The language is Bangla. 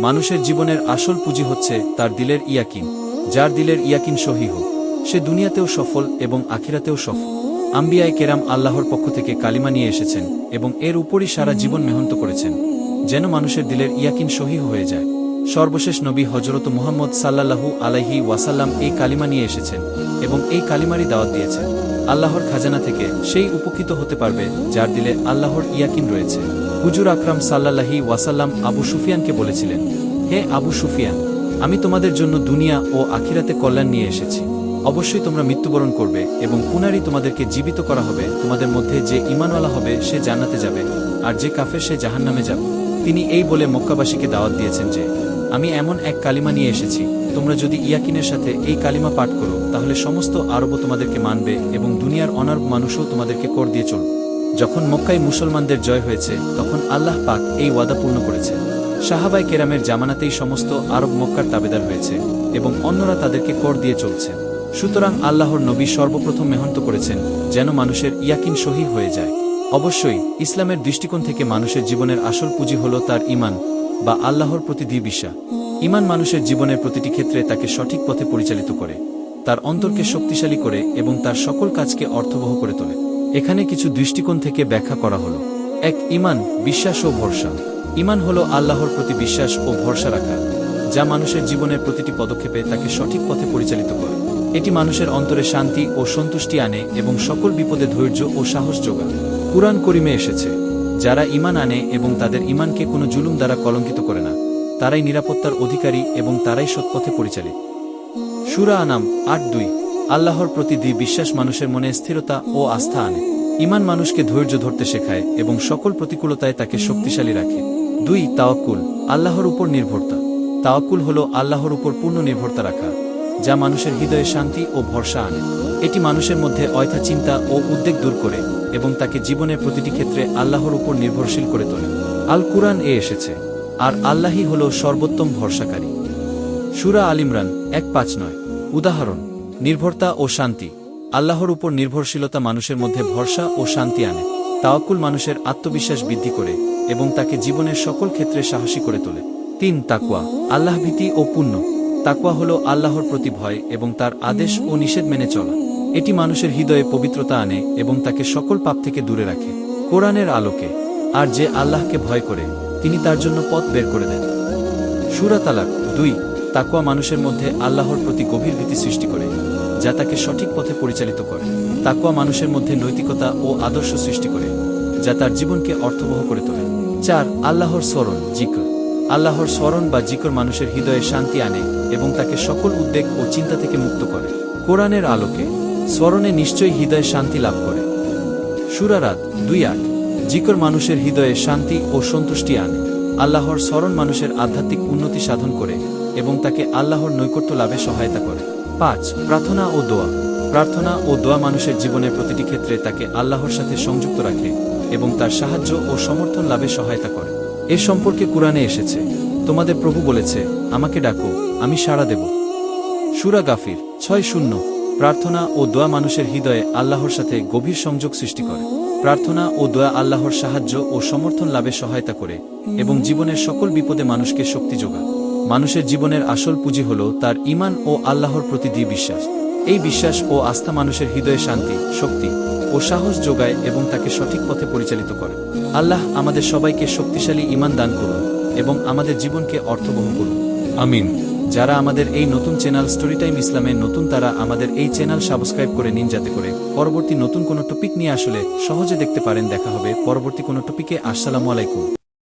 মানুষের জীবনের আসল পুঁজি হচ্ছে তার দিলের ইয়াকিন। যার দিলের ইয়াকিন সহিহ, সে দুনিয়াতেও সফল এবং আখিরাতেও সফল। আম্বিয়ায়ে কেরাম আল্লাহর পক্ষ থেকে কালিমা নিয়ে এসেছেন এবং এর উপরই সারা জীবন মেহনত করেছেন, যেন মানুষের দিলের ইয়াকিন সহিহ হয়ে যায়। সর্বশেষ নবী হযরত মুহাম্মদ সাল্লাল্লাহু আলাইহি ওয়াসাল্লাম এই কালিমা নিয়ে এসেছেন এবং এই কালিমারই দাওয়াত দিয়েছেন। আল্লাহর খাজানা থেকে সেই উপকৃত হতে পারবে যার দিলে আল্লাহর ইয়াকিন রয়েছে। হুজুর আকরাম সাল্লাল্লাহু ওয়াসাল্লাম আবু সুফিয়ানকে বলেছিলেন, হে আবু সুফিয়ান, আমি তোমাদের জন্য দুনিয়া ও আখিরাতে কল্যাণ নিয়ে এসেছি। অবশ্যই তোমরা মৃত্যুবরণ করবে এবং পুনরায় তোমাদেরকে জীবিত করা হবে। তোমাদের মধ্যে যে ঈমানওয়ালা হবে সে জান্নাতে যাবে, আর যে কাফের সে জাহান্নামে যাবে। তিনি এই বলে মক্কাবাসীকে দাওয়াত দিয়েছেন যে, আমি এমন এক কালিমা নিয়ে এসেছি, তোমরা যদি ইয়াকিনের সাথে এই কালিমা পাঠ করো তাহলে সমস্ত আরবও তোমাদেরকে মানবে এবং দুনিয়ার অনারব মানুষও তোমাদেরকে কর দিয়ে চলবে। যখন মক্কায় মুসলমানদের জয় হয়েছে তখন আল্লাহ পাক এই ওয়াদা পূর্ণ করেছে। সাহাবায়ে কেরামের জামানাতেই সমস্ত আরব মক্কার তাবেদার হয়েছে এবং অন্যরা তাদেরকে কর দিয়ে চলছে। সুতরাং আল্লাহর নবী সর্বপ্রথম মেহনত করেছেন যেন মানুষের ইয়াকিন সহিহ হয়ে যায়। অবশ্যই ইসলামের দৃষ্টিকোণ থেকে মানুষের জীবনের আসল পুঁজি হল তার ঈমান বা আল্লাহর প্রতি দৃঢ় বিশ্বাস। ঈমান মানুষের জীবনের প্রতিটি ক্ষেত্রে তাকে সঠিক পথে পরিচালিত করে, তার অন্তরকে শক্তিশালী করে এবং তার সকল কাজকে অর্থবহ করে তোলে। এখানে কিছু দৃষ্টিকোণ থেকে ব্যাখ্যা করা হলো। ১. ঈমান, বিশ্বাস ও ভরসা। ঈমান হল আল্লাহর প্রতি বিশ্বাস ও ভরসা রাখা, যা মানুষের জীবনের প্রতিটি পদক্ষেপে তাকে সঠিক পথে পরিচালিত করে। এটি মানুষের অন্তরে শান্তি ও সন্তুষ্টি আনে এবং সকল বিপদে ধৈর্য ও সাহস যোগায়। কুরআন করিমে এসেছে, যারা ঈমান আনে এবং তাদের ঈমানকে কোনো জুলুম দ্বারা কলঙ্কিত করে না, তারাই নিরাপত্তার অধিকারী এবং তারাই সৎপথে পরিচালিত। সূরা আনাম ৮:২। আল্লাহর প্রতি দৃঢ় বিশ্বাস মানুষের মনে স্থিরতা ও আস্থা আনে। ঈমান মানুষকে ধৈর্য ধরতে শেখায় এবং সকল প্রতিকূলতায় তাকে শক্তিশালী রাখে। ২. তাওয়াক্কুল, আল্লাহর উপর নির্ভরতা। তাওয়াক্কুল হল আল্লাহর উপর পূর্ণ নির্ভরতা রাখা, যা মানুষের হৃদয়ে শান্তি ও ভরসা আনে। এটি মানুষের মধ্যে অযথা চিন্তা ও উদ্বেগ দূর করে এবং তাকে জীবনের প্রতিটি ক্ষেত্রে আল্লাহর উপর নির্ভরশীল করে তোলে। আল কুরআন এ এসেছে, আর আল্লাহই হল সর্বোত্তম ভরসাকারী। সূরা আল ইমরান ১:৫-৯। উদাহরণ, নির্ভরতা ও শান্তি। আল্লাহর উপর নির্ভরশীলতা মানুষের মধ্যে ভরসা ও শান্তি আনে। তাওয়াক্কুল মানুষের আত্মবিশ্বাস বৃদ্ধি করে এবং তাকে জীবনের সকল ক্ষেত্রে সাহসী করে তোলে। ৩. তাকওয়া, আল্লাহভীতি ও পুণ্য। তাকওয়া হল আল্লাহর প্রতি ভয় এবং তার আদেশ ও নিষেধ মেনে চলা। এটি মানুষের হৃদয়ে পবিত্রতা আনে এবং তাকে সকল পাপ থেকে দূরে রাখে। কোরআনের আলোকে, আর যে আল্লাহকে ভয় করে তিনি তার জন্য পথ বের করে দেন। সূরা তালাক ২। তাকওয়া মানুষের মধ্যে আল্লাহর প্রতি গভীর ভীতি সৃষ্টি করে, যা তাকে সঠিক পথে পরিচালিত করে। তাকওয়া মানুষের মধ্যে নৈতিকতা ও আদর্শ সৃষ্টি করে, যা তার জীবনকে অর্থবহ করে তোলে। ৪. আল্লাহর স্মরণ, জিকর। আল্লাহর স্মরণ বা জিকর মানুষের হৃদয়ে শান্তি আনে এবং তাকে সকল উদ্বেগ ও চিন্তা থেকে মুক্ত করে। কোরআনের আলোকে, স্মরণে নিশ্চয়ই হৃদয়ে শান্তি লাভ করে। সূরা রাদ ২:৮। জিকর মানুষের হৃদয়ে শান্তি ও সন্তুষ্টি আনে। আল্লাহর স্মরণ মানুষের আধ্যাত্মিক উন্নতি সাধন করে এবং তাকে আল্লাহর নৈকট্য লাভে সহায়তা করে। ৫. প্রার্থনা ও দোয়া। প্রার্থনা ও দোয়া মানুষের জীবনের প্রতিটি ক্ষেত্রে তাকে আল্লাহর সাথে সংযুক্ত রাখে এবং তার সাহায্য ও সমর্থন লাভে সহায়তা করে। এ সম্পর্কে কুরআনে এসেছে, তোমাদের প্রভু বলেছে, আমাকে ডাকো, আমি সাড়া দেব। সূরা গাফির ৬:০। প্রার্থনা ও দোয়া মানুষের হৃদয়ে আল্লাহর সাথে গভীর সংযোগ সৃষ্টি করে। প্রার্থনা ও দোয়া আল্লাহর সাহায্য ও সমর্থন লাভে সহায়তা করে এবং জীবনের সকল বিপদে মানুষকে শক্তি যোগায়। মানুষের জীবনের আসল পুঁজি হল তার ঈমান ও আল্লাহর প্রতি দৃঢ় বিশ্বাস। এই বিশ্বাস ও আস্থা মানুষের হৃদয়ে শান্তি, শক্তি ও সাহস যোগায় এবং তাকে সঠিক পথে পরিচালিত করে। আল্লাহ আমাদের সবাইকে শক্তিশালী ঈমান দান করুন এবং আমাদের জীবনকে অর্থবহ করুন। আমিন। যারা আমাদের এই নতুন চ্যানেল স্টোরিটাইম ইসলামে নতুন, তারা আমাদের এই চ্যানেল সাবস্ক্রাইব করে নিন, যাতে করে পরবর্তী নতুন কোনো টপিক নিয়ে আসলে সহজে দেখতে পারেন। দেখা হবে পরবর্তী কোনো টপিকে। আসসালামু আলাইকুম।